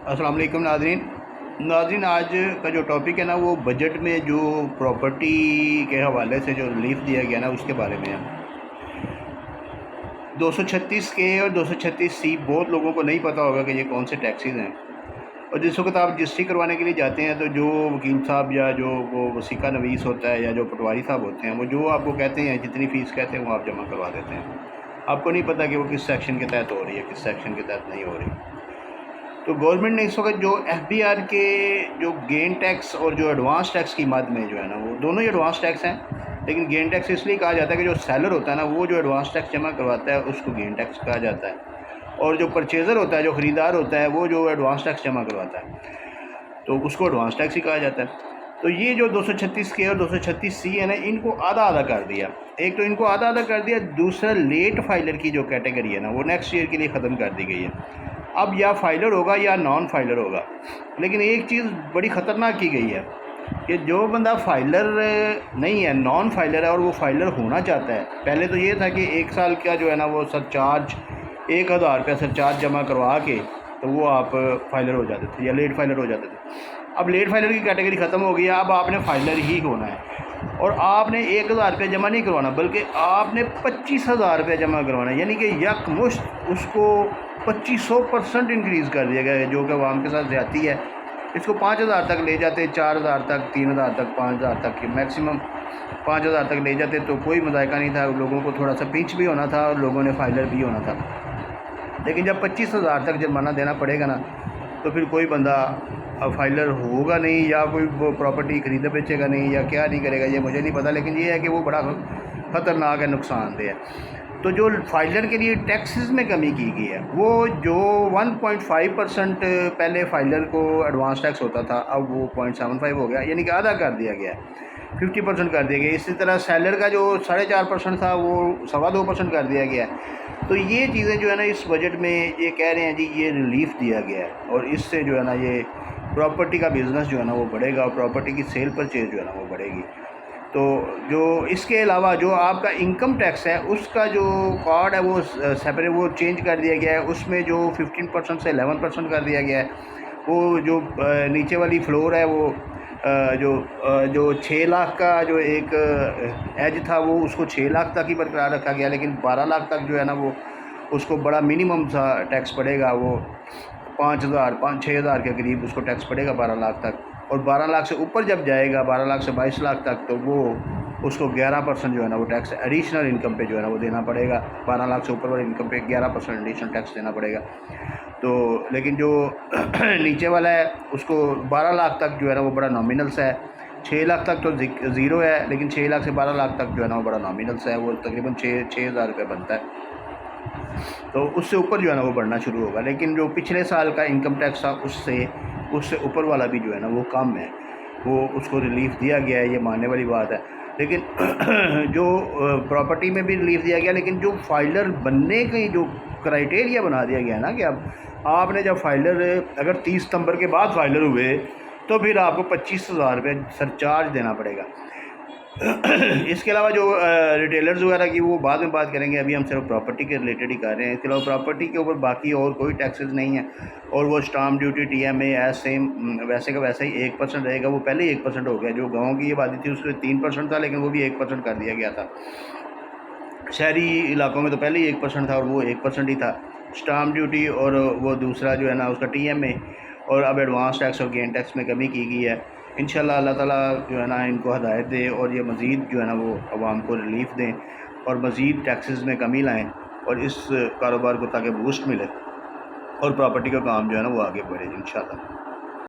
السلام علیکم ناظرین آج کا جو ٹاپک ہے نا وہ بجٹ میں جو پراپرٹی کے حوالے سے جو ریلیف دیا گیا نا اس کے بارے میں ہے۔ 236 کے اور 236 سی بہت لوگوں کو نہیں پتہ ہوگا کہ یہ کون سے ٹیکسیز ہیں، اور جس وقت آپ رجسٹری کروانے کے لیے جاتے ہیں تو جو وکیل صاحب یا جو وہ وثیقہ نویس ہوتا ہے یا جو پٹواری صاحب ہوتے ہیں وہ جو آپ کو کہتے ہیں جتنی فیس کہتے ہیں وہ آپ جمع کروا دیتے ہیں۔ آپ کو نہیں پتہ کہ وہ کس سیکشن کے تحت ہو رہی ہے کس سیکشن کے تحت نہیں ہو رہی۔ تو گورنمنٹ نے اس وقت جو ایف بی آر کے جو گین ٹیکس اور جو ایڈوانس ٹیکس کی مد میں جو ہے نا وہ دونوں ہی ایڈوانس ٹیکس ہیں، لیکن گین ٹیکس اس لیے کہا جاتا ہے کہ جو سیلر ہوتا ہے نا وہ جو ایڈوانس ٹیکس جمع کرواتا ہے اس کو گین ٹیکس کہا جاتا ہے، اور جو پرچیزر ہوتا ہے جو خریدار ہوتا ہے وہ جو ایڈوانس ٹیکس جمع کرواتا ہے تو اس کو ایڈوانس ٹیکس ہی کہا جاتا ہے۔ تو یہ جو 236 کے اور 236 سی ہے نا ان کو آدھا آدھا کر دیا، ایک تو ان کو آدھا آدھا کر دیا، دوسرا لیٹ فائلر کی جو کیٹیگری ہے نا وہ نیکسٹ ایئر کے لیے ختم کر دی گئی ہے۔ اب یا فائلر ہوگا یا نان فائلر ہوگا، لیکن ایک چیز بڑی خطرناک کی گئی ہے کہ جو بندہ فائلر نہیں ہے نان فائلر ہے اور وہ فائلر ہونا چاہتا ہے، پہلے تو یہ تھا کہ 1 سال کا جو ہے نا وہ سرچارج 1000 روپیہ سرچارج جمع کروا کے تو وہ آپ فائلر ہو جاتے تھے یا لیٹ فائلر ہو جاتے تھے۔ اب لیٹ فائلر کی کیٹیگری ختم ہو گئی ہے، اب آپ نے فائلر ہی ہونا ہے، اور آپ نے 1000 روپیہ جمع نہیں کروانا بلکہ آپ نے 25,000 روپیہ جمع کروانا ہے، یعنی کہ یکمشت اس کو 2500% انکریز کر دیا گیا ہے، جو کہ عوام کے ساتھ زیادتی ہے۔ اس کو 5000 تک لے جاتے، 4000 تک، 3000 تک، 5000 تک کی میکسیمم 5000 تک لے جاتے تو کوئی مذائقہ نہیں تھا، لوگوں کو تھوڑا سا پنچ بھی ہونا تھا اور لوگوں نے فائلر بھی ہونا تھا۔ لیکن جب 25,000 تک جرمانہ دینا پڑے گا نا تو پھر کوئی بندہ فائلر ہوگا نہیں، یا کوئی وہ پراپرٹی خریدے بیچے گا نہیں، یا کیا نہیں کرے گا یہ مجھے نہیں پتہ، لیکن یہ ہے کہ وہ بڑا خطرناک ہے، نقصان دہ ہے۔ تو جو فائلر کے لیے ٹیکسز میں کمی کی گئی ہے وہ جو 1.5% پہلے فائلر کو ایڈوانس ٹیکس ہوتا تھا اب وہ 0.75 ہو گیا، یعنی کہ آدھا کر دیا گیا ہے، 50% کر دیا گیا۔ اسی طرح سیلر کا جو 4.5% تھا وہ 2.25% کر دیا گیا ہے۔ تو یہ چیزیں جو ہے نا اس بجٹ میں یہ کہہ رہے ہیں جی یہ ریلیف دیا گیا ہے، اور اس سے جو ہے نا یہ پراپرٹی کا بزنس جو ہے نا وہ بڑھے گا، اور پراپرٹی کی سیل پرچیز جو ہے نا وہ بڑھے گی۔ تو جو اس کے علاوہ جو آپ کا انکم ٹیکس ہے اس کا جو کارڈ ہے وہ سیپریٹ وہ چینج کر دیا گیا ہے، اس میں جو 15% سے 11% کر دیا گیا ہے۔ وہ جو نیچے والی فلور ہے وہ جو 6 لاکھ کا جو ایک ایج تھا وہ اس کو 6 لاکھ تک ہی برقرار رکھا گیا، لیکن 12 لاکھ تک جو ہے نا وہ اس کو بڑا منیمم سا ٹیکس پڑے گا، وہ 6,000 کے قریب اس کو ٹیکس پڑے گا 12 لاکھ تک، اور 12 لاکھ سے اوپر جب جائے گا 12 لاکھ سے 22 لاکھ تک تو وہ اس کو 11% جو ہے نا وہ ٹیکس ایڈیشنل انکم پہ جو ہے نا وہ دینا پڑے گا، 12 لاکھ سے اوپر والے انکم پہ 11% ایڈیشنل ٹیکس دینا پڑے گا۔ تو لیکن جو نیچے والا ہے اس کو 12 لاکھ تک جو ہے نا وہ بڑا نامینل سا ہے، 6 لاکھ تک تو زیرو ہے، لیکن 6 لاکھ سے 12 لاکھ تک جو ہے نا وہ بڑا نامینل سا ہے، وہ تقریباً 6,000 روپے بنتا ہے۔ تو اس سے اوپر جو ہے نا وہ بڑھنا شروع ہوگا، لیکن جو پچھلے سال کا انکم ٹیکس تھا اس سے اوپر والا بھی جو ہے نا وہ کم ہے، وہ اس کو ریلیف دیا گیا ہے، یہ ماننے والی بات ہے۔ لیکن جو پراپرٹی میں بھی ریلیف دیا گیا، لیکن جو فائلر بننے کی جو کرائٹیریا بنا دیا گیا نا کہ اب آپ نے جب فائلر اگر 30 ستمبر کے بعد فائلر ہوئے تو پھر آپ کو 25,000 روپے سرچارج دینا پڑے گا۔ اس کے علاوہ جو ریٹیلرز وغیرہ کی وہ بعد میں بات کریں گے، ابھی ہم صرف پراپرٹی کے ریلیٹڈ ہی کر رہے ہیں۔ اس کے علاوہ پراپرٹی کے اوپر باقی اور کوئی ٹیکسز نہیں ہیں، اور وہ اسٹامپ ڈیوٹی ٹی ایم اے ایز سیم ویسے کا ویسا ہی 1% رہے گا، وہ پہلے ہی 1% ہو گیا۔ جو گاؤں کی آبادی تھی اس کے 3% تھا، لیکن وہ بھی 1% کر دیا گیا تھا۔ شہری علاقوں میں تو پہلے ہی 1% تھا اور وہ 1% ہی تھا اسٹامپ ڈیوٹی، اور وہ دوسرا جو ہے نا اس کا ٹی ایم اے، اور اب ایڈوانس ٹیکس اور گین ٹیکس میں کمی کی گئی ہے۔ انشاءاللہ اللہ تعالیٰ جو ہے نا ان کو ہدایت دے اور یہ مزید جو ہے نا وہ عوام کو ریلیف دیں اور مزید ٹیکسز میں کمی لائیں، اور اس کاروبار کو تاکہ بوسٹ ملے اور پراپرٹی کا کام جو ہے نا وہ آگے بڑھے انشاءاللہ۔